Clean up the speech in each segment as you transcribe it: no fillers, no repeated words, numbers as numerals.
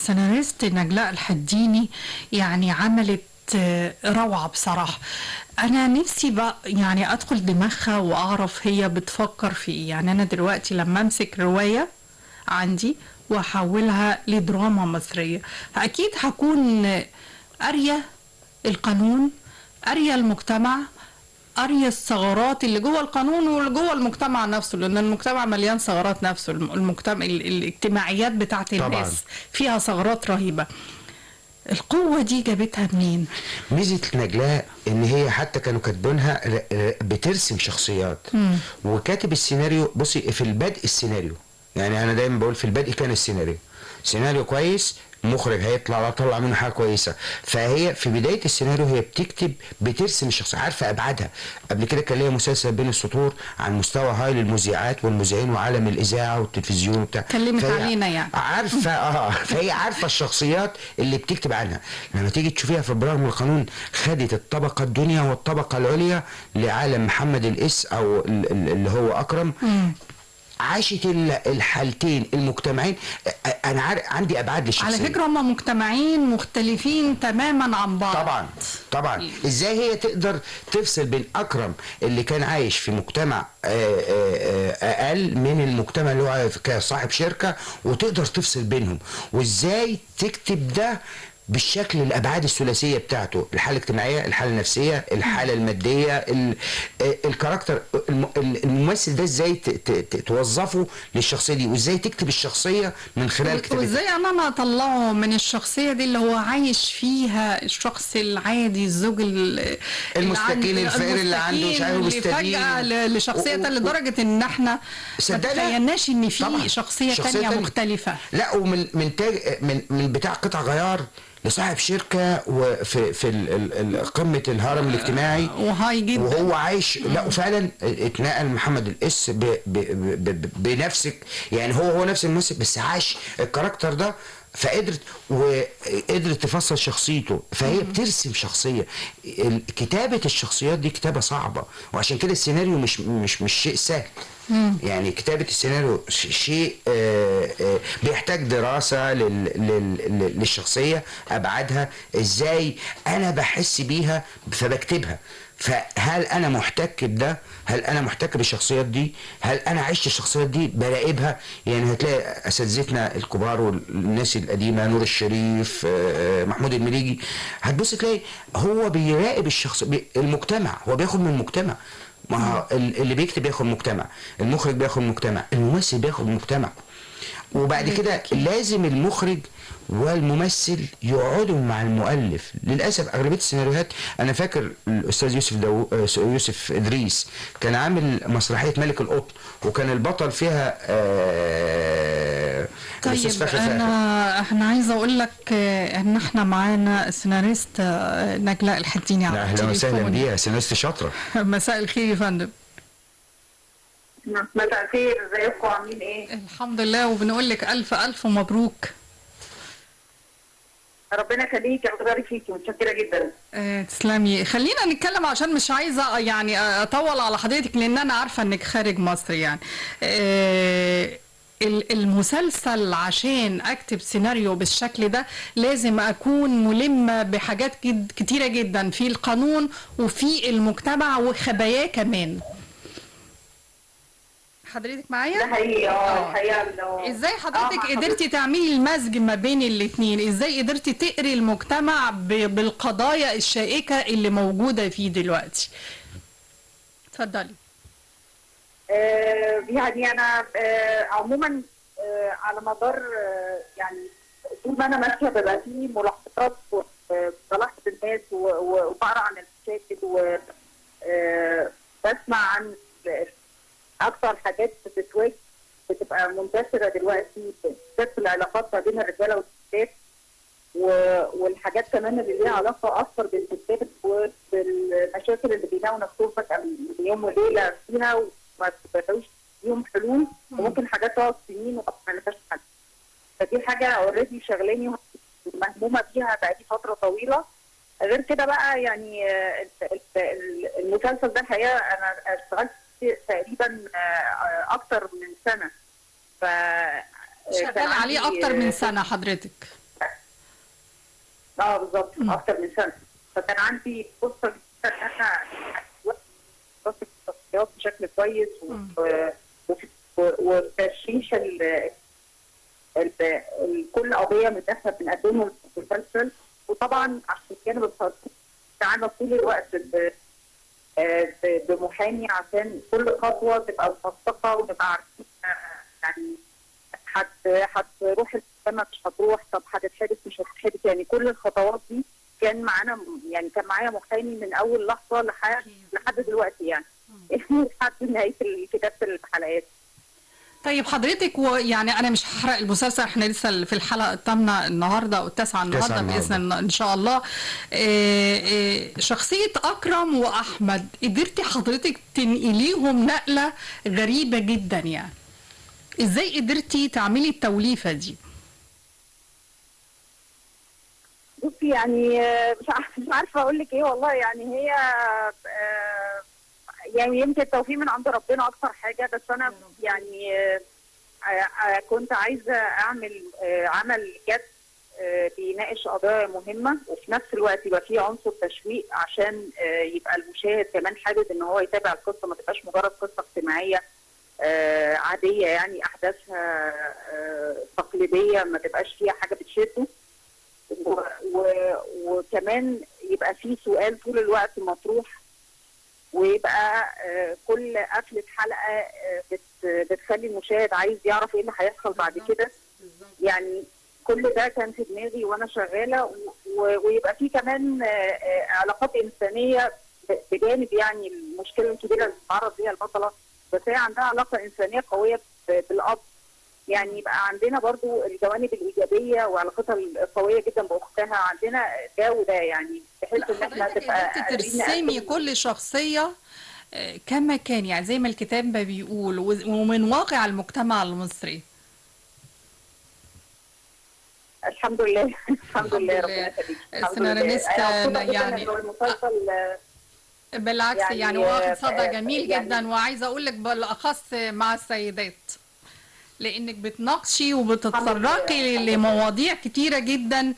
سيناريست نجلاء الحديني يعني عملت روعة بصراحة. أنا نفسي بقى يعني أدخل دماغها وأعرف هي بتفكر في إيه. يعني أنا دلوقتي لما أمسك رواية عندي وأحولها لدراما مصرية، فأكيد هكون قارية القانون، قارية المجتمع، قارية الثغرات اللي جوه القانون واللي جوه المجتمع نفسه، لأن المجتمع مليان ثغرات نفسه. المجتمع الاجتماعيات بتاعت طبعا. الناس فيها ثغرات رهيبة. القوة دي جابتها منين؟ ميزة نجلاء ان هي حتى كانوا كاتبينها بترسم شخصيات. وكاتب السيناريو، بصي في البدء السيناريو، يعني انا دايما بقول في البدء كان السيناريو سيناريو كويس، مخرج هيطلع منه حاجه كويسه. فهي في بدايه السيناريو هي بتكتب، بترسم الشخصيه، عارفه ابعادها. قبل كده كان ليا مسلسل بين السطور عن مستوى هاي للمذيعات والمذيعين وعالم الاذاعه والتلفزيون وبتاع، كلمت علينا يعني عارفه فهي عارفه الشخصيات اللي بتكتب عنها. لما تيجي تشوفيها في برامج القانون، خدت الطبقه الدنيا والطبقه العليا لعالم محمد الإس او اللي هو اكرم. عاشت الحالتين المجتمعين. انا عندي ابعاد للشخصيه. على فكرة هم مجتمعين مختلفين تماما عن بعض. طبعا ازاي هي تقدر تفصل بين اكرم اللي كان عايش في مجتمع اقل من المجتمع اللي هو كصاحب شركه، وتقدر تفصل بينهم، وازاي تكتب ده بالشكل الابعاد الثلاثيه بتاعته، الحاله الاجتماعيه، الحاله النفسيه، الحاله الماديه، الكاركتر، الممثل ده ازاي توظفه للشخصيه دي، وازاي تكتب الشخصيه من خلال كتابتها، وازاي انا اطلعه من الشخصيه دي اللي هو عايش فيها، الشخص العادي، الزوج المستكين الفقير اللي عنده مش عارف مستدين، فجاه لشخصيه لدرجه ان احنا ما تخيلناش ان في شخصيه تانية مختلفه. لا، ومن من بتاع قطع غيار لصاحب شركه وفي قمه الهرم الاجتماعي وهاي جدا، وهو عايش. لا وفعلا اتنقل محمد الإس بنفسك، يعني هو نفس الممثل بس عاش الكاركتر ده، وقدرت تفصل شخصيته. فهي بترسم شخصيه. كتابه الشخصيات دي كتابه صعبه، وعشان كده السيناريو مش شيء سهل. يعني كتابة السيناريو شيء بيحتاج دراسة للشخصية، أبعادها إزاي أنا بحس بيها فبكتبها. فهل أنا محتك بده؟ هل أنا محتك بالشخصيات دي؟ هل أنا عشت الشخصيات دي براقبها؟ يعني هتلاقي أساتذتنا الكبار والناس القديمة، نور الشريف، محمود المليجي، هتبص تلاقي هو بيراقب الشخص، المجتمع، هو بياخد من المجتمع. ما هو اللي بيكتب بياخد مجتمع، المخرج بياخد مجتمع، الممثل بياخد مجتمع. وبعد كده لازم المخرج والممثل يقعدوا مع المؤلف. للاسف اغلبيه السيناريوهات، انا فاكر الاستاذ يوسف ادريس كان عامل مسرحيه ملك القطن، وكان البطل فيها طيب احنا عايزه اقول لك ان احنا معانا السيناريست نجلاء الحديني على التليفون. اهلا وسهلا بيها، سيناريست شاطره. مساء الخير يا فندم. مساء الخير، ازيكم عاملين ايه؟ الحمد لله، وبنقول لك الف الف مبروك. ربنا يخليكي ويبارك فيكي، متشكره جدا. تسلمي. خلينا نتكلم عشان مش عايزه يعني اطول على حضرتك، لان انا عارفه انك خارج مصر. يعني المسلسل عشان اكتب سيناريو بالشكل ده لازم اكون ملمه بحاجات كتيره جدا في القانون وفي المجتمع وخباياه كمان. حضرتك معايا؟ ده حقيقي. الحقيقه ازاي حضرتك قدرتي تعملي المزج ما بين الاثنين؟ ازاي قدرتي تقري المجتمع بالقضايا الشائكه اللي موجوده فيه دلوقتي؟ اتفضلي. يعني انا عموما على مدار يعني طول ما انا ماشيه بيبقى في ملاحظات وبلاحظ الناس وبقرا عن المشاكل وبسمع عن اكثر حاجات بتبقى منتشره دلوقتي، بالذات في العلاقات ما بين الرجاله والستات، والحاجات كمان اللي ليها علاقه اكثر بالستات وبالمشاكل اللي بيلاقوا نفسهم فجاه من يوم وليله فيها وما بيلاقوش ليهم حلول، وممكن حاجات تقعد سنين وما لهاش حل. فدي حاجه اوريدي شغلاني ومهمومه بيها بقالي فتره طويله. غير كده بقى يعني المسلسل ده الحقيقه انا اشتغلت تقريبا اكتر من سنه. شغال عليه اكتر من سنه حضرتك؟ اه بالظبط اكتر من سنه. فكان عندي فرصه ان انا دراسه الشخصيات بشكل كويس وتشريح كل قضيه من اللي احنا بنقدمه في المسلسل. وطبعا عشان كانوا بيتعاملوا طول الوقت بمحامي عشان كل خطوه تبقى موثقه ونبقى عارفين يعني هتروح السما مش هتروح، طب هتتحبس مش هتتحبس، يعني كل الخطوات دي كان معانا، يعني كان معايا محامي من اول لحظه لحد دلوقتي يعني لحد نهايه كتابه الحلقات. طيب حضرتك يعني انا مش هحرق المسلسل، احنا لسه في الحلقه الثامنه النهارده او التاسعه النهارده باذن الله ان شاء الله. شخصيه اكرم واحمد قدرتي حضرتك تنقليهم نقله غريبه جدا، يعني ازاي قدرتي تعملي التوليفه دي؟ بصي يعني مش عارفه اقول لك ايه والله، يعني هي يعني يمكن التوفيق من عند ربنا اكتر حاجه، بس انا يعني كنت عايزه اعمل عمل جد بيناقش قضايا مهمه، وفي نفس الوقت يبقى فيه عنصر تشويق عشان يبقى المشاهد كمان حابب ان هو يتابع القصه، ما تبقاش مجرد قصه اجتماعيه عاديه يعني احداثها تقليديه، ما تبقاش فيها حاجه بتشده. وكمان يبقى فيه سؤال طول الوقت مطروح، ويبقى كل قفله حلقه بتخلي المشاهد عايز يعرف ايه اللي هيحصل بعد كده. يعني كل ده كان في دماغي وانا شغاله، ويبقى فيه كمان علاقات انسانيه بجانب يعني المشكله الكبيره اللي بتتعرض ليها البطله، بس هي عندها علاقه انسانيه قويه بالاب، يعني يبقى عندنا برضو الجوانب الايجابيه وعلاقتها القويه جدا باختها، عندنا ده وده، يعني بحيث ان احنا تبقى ترسمي كل شخصيه كما كان، يعني زي ما الكتاب ما بيقول ومن واقع المجتمع المصري. الحمد لله الحمد لله ربنا يخليك. انا يعني بالعكس يعني واخد صدى جميل جدا، وعايزه اقول لك بالاخص مع السيدات، لانك بتناقشي وبتتطرقي لمواضيع كتيره جدا،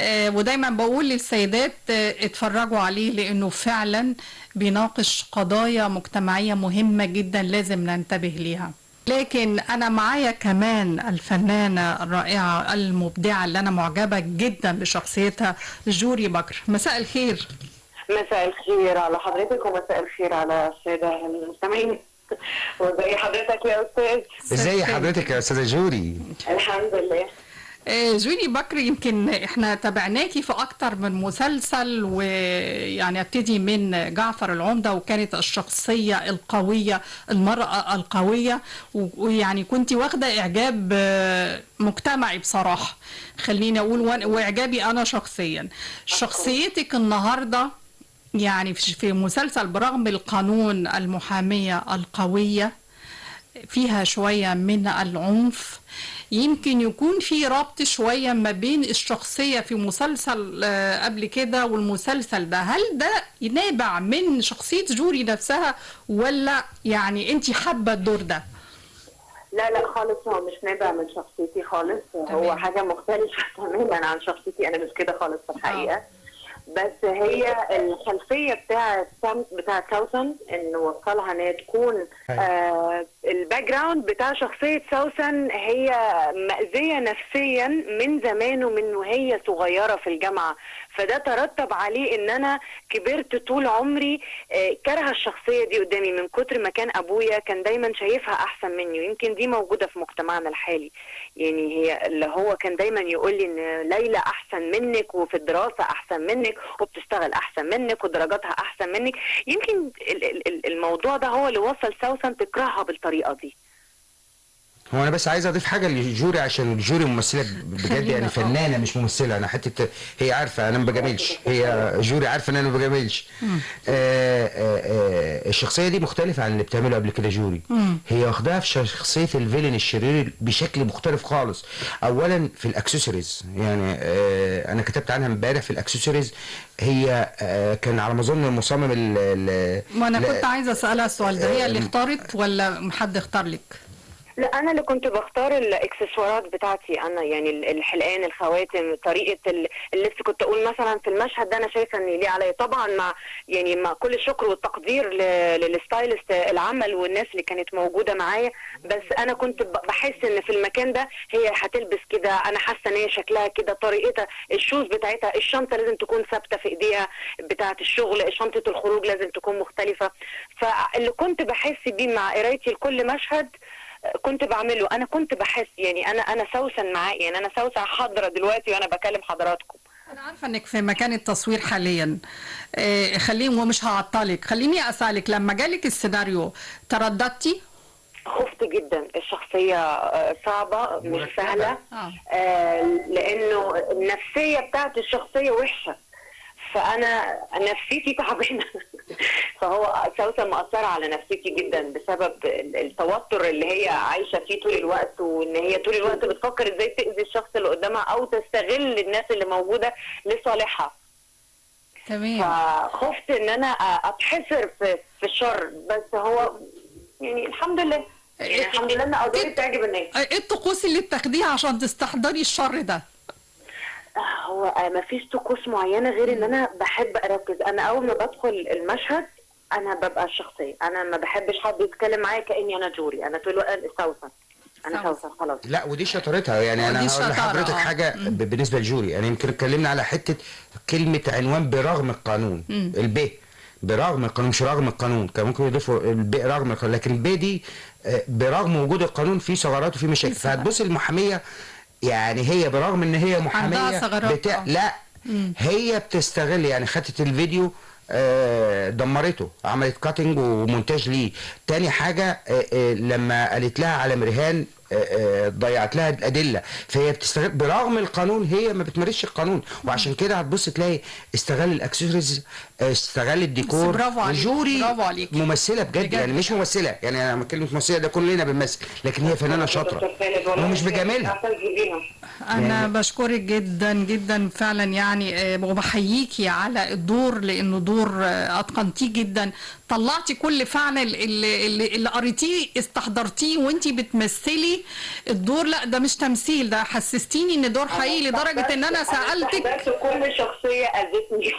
ودايما بقول للسيدات اتفرجوا عليه لانه فعلا بيناقش قضايا مجتمعيه مهمه جدا لازم ننتبه ليها. لكن انا معايا كمان الفنانه الرائعه المبدعه اللي انا معجبه جدا بشخصيتها، جوري بكر. مساء الخير. مساء الخير على حضرتك ومساء الخير على الساده المستمعين. وازي حضرتك يا استاذ؟ ازي حضرتك يا استاذه جوري؟ الحمد لله. جوري بكر، يمكن احنا تابعناكي في اكتر من مسلسل، ويعني ابتدي من جعفر العمدة، وكانت الشخصية القوية، المرأة القوية، ويعني كنت واخدة اعجاب مجتمعي بصراحة، خليني اقول، واعجابي انا شخصيا. شخصيتك النهاردة يعني في مسلسل برغم القانون المحامية القوية فيها شوية من العنف، يمكن يكون في ربط شوية ما بين الشخصية في مسلسل قبل كده والمسلسل ده. هل ده نابع من شخصية جوري نفسها، ولا يعني انت حابة الدور ده؟ لا خالص، هو مش نابع من شخصيتي خالص، هو حاجة مختلفة تماما عن شخصيتي، أنا مش كده خالص في الحقيقة. بس هي الخلفيه بتاع سوسن انه وصلها ان هي تكون الباك جراوند بتاع شخصيه سوسن هي مأذيه نفسيا من زمان ومن وهي صغيره في الجامعه، فده ترتب عليه ان انا كبرت طول عمري كارهه الشخصيه دي قدامي من كتر ما كان ابويا كان دايما شايفها احسن مني، ويمكن دي موجوده في مجتمعنا الحالي. يعني هي اللي هو كان دايما يقول لي ان ليلى احسن منك وفي الدراسه احسن منك وبتشتغل احسن منك ودرجاتها احسن منك، يمكن الموضوع ده هو اللي وصل سوسن تكرهها بالطريقه دي. هو انا بس عايز اضيف حاجه لجوري، عشان جوري ممثله بجد يعني فنانه مش ممثله. انا حته هي عارفه انا ما بجاملش، هي جوري عارفه ان انا ما بجاملش. الشخصيه دي مختلفه عن اللي بتعمله قبل كده جوري. هي واخداها في شخصيه الفيلن الشرير بشكل مختلف خالص. اولا في الاكسسوارز، يعني انا كتبت عنها امبارح في الاكسسوارز. هي كان على ما اظن المصمم وانا كنت عايزه اسالها السؤال ده، هي اللي اختارت ولا حد اختار لك؟ لا انا اللي كنت بختار الاكسسوارات بتاعتي انا، يعني الحلقان، الخواتم، طريقه اللبس. كنت اقول مثلا في المشهد ده انا شايفه ان ليه عليا، طبعا مع كل الشكر والتقدير للستايلست العمل والناس اللي كانت موجوده معايا، بس انا كنت بحس ان في المكان ده هي هتلبس كده، انا حاسه ان هي شكلها كده، طريقتها، الشوز بتاعتها، الشنطه لازم تكون ثابته في ايديها بتاعه الشغل، شنطه الخروج لازم تكون مختلفه. فاللي كنت بحس بيه مع قرايتي لكل مشهد كنت بعمله. انا كنت بحس يعني انا سوسن معاه، يعني انا سوسن حاضره دلوقتي وانا بكلم حضراتكم. أنا عارفة إنك في مكان التصوير حاليا. خليني ومش هعطلك، خليني أسألك لما جالك السيناريو ترددتي؟ خفت جدا، الشخصية صعبة مش سهلة. لأنه النفسية بتاعت الشخصية وحشة، فأنا نفسيتي تعبانة. فهو سوسن مأثرة على نفسيتي جدا بسبب التوتر اللي هي عايشة فيه طول الوقت، وإن هي طول الوقت بتفكر إزاي تأذي الشخص اللي قدامها أو تستغل الناس اللي موجودة لصالحها. تمام. فخفت إن أنا أتحسر في الشر، بس هو يعني الحمد لله، يعني الحمد لله إن قدرت تعجب الناس. إيه الطقوس اللي بتاخديها عشان تستحضري الشر ده؟ هو ما فيش طقوس معينه غير ان انا بحب اركز. انا اول ما بدخل المشهد انا ببقى الشخصيه، انا ما بحبش حد يتكلم معايا كاني انا جوري، انا طول الوقت سوسن، انا سوسن خلاص. لا ودي شطارتها، يعني انا هقول لحضرتك حاجه بالنسبه للجوري. يعني يمكن اتكلمنا على حته كلمه عنوان برغم القانون، الب برغم القانون، مش رغم القانون، كان ممكن يضيفوا الب رغم القانون، لكن الب دي برغم وجود القانون في ثغرات وفي مشاكل. فهتبص المحاميه، يعني هي برغم ان هي محاميه لا هي بتستغل، يعني خدت الفيديو دمرته، عملت كاتنج ومونتاج ليه. تاني حاجه لما قالت لها على مرهان ضيعت لها الادله، فهي بتستغل برغم القانون، هي ما بتمارسش القانون. وعشان كده هتبص تلاقي استغل الاكسسوارز، استغل الديكور. برافو عليك، الجوري برافو عليك. ممثله بجد يعني مش ممثله، يعني انا كلمه ممثله ده كلنا بنمثل، لكن هي فنانه شاطره ومش بجمالها. أنا بشكرك جدا جدا فعلا يعني، وبحييكي على الدور لأنه دور أتقنتيه جدا، طلعتي كل فعلا اللي قريتيه استحضرتيه وانتي بتمثلي الدور. لا ده مش تمثيل، ده حسستيني ان دور حقيقي لدرجه ان انا سالتك. بس كل شخصيه اذتني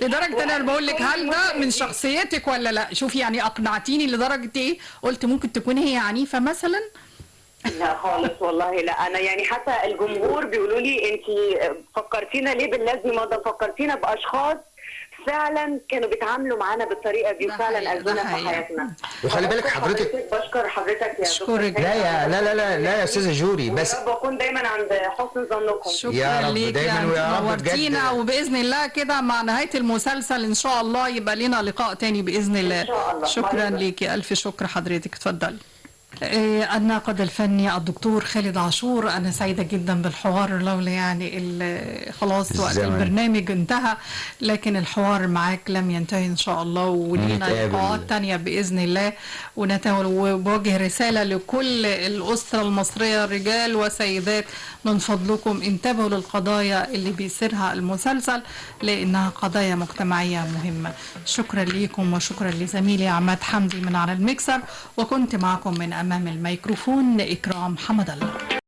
لدرجه ان انا بقول لك هل ده من شخصيتك ولا لا. شوفي يعني اقنعتيني لدرجه ايه، قلت ممكن تكون هي عنيفه مثلا. لا خالص والله، لا انا يعني حتى الجمهور بيقولوا لي انت فكرتينا ليه باللازمه ده، فكرتينا باشخاص فعلا كانوا بيتعاملوا معانا بالطريقه دي وفعلا اذونا في حياتنا. وخلي بالك حضرتك، بشكر حضرتك يا دكتور. لا يا استاذه جوري، بس بكون دايما عند حسن ظنكم. شكرا ليك يا نورتينا، وباذن الله كده مع نهايه المسلسل ان شاء الله يبقى لنا لقاء تاني باذن الله. إن شاء الله. شكرا ليكي، الف شكر حضرتك، اتفضلي. الناقد الفني الدكتور خالد عاشور، أنا سعيدة جدا بالحوار، لولا يعني خلاص وقت البرنامج انتهى، لكن الحوار معاك لم ينتهي إن شاء الله، ولينا لقاءات تانية بإذن الله. وبوجه رسالة لكل الأسرة المصرية رجال وسيدات، من فضلكم انتبهوا للقضايا اللي بيسيرها المسلسل لأنها قضايا مجتمعية مهمة. شكرا ليكم وشكرا لزميلي عماد حمدي من على الميكسر، وكنت معكم من أمام الميكروفون إكرام حمد الله.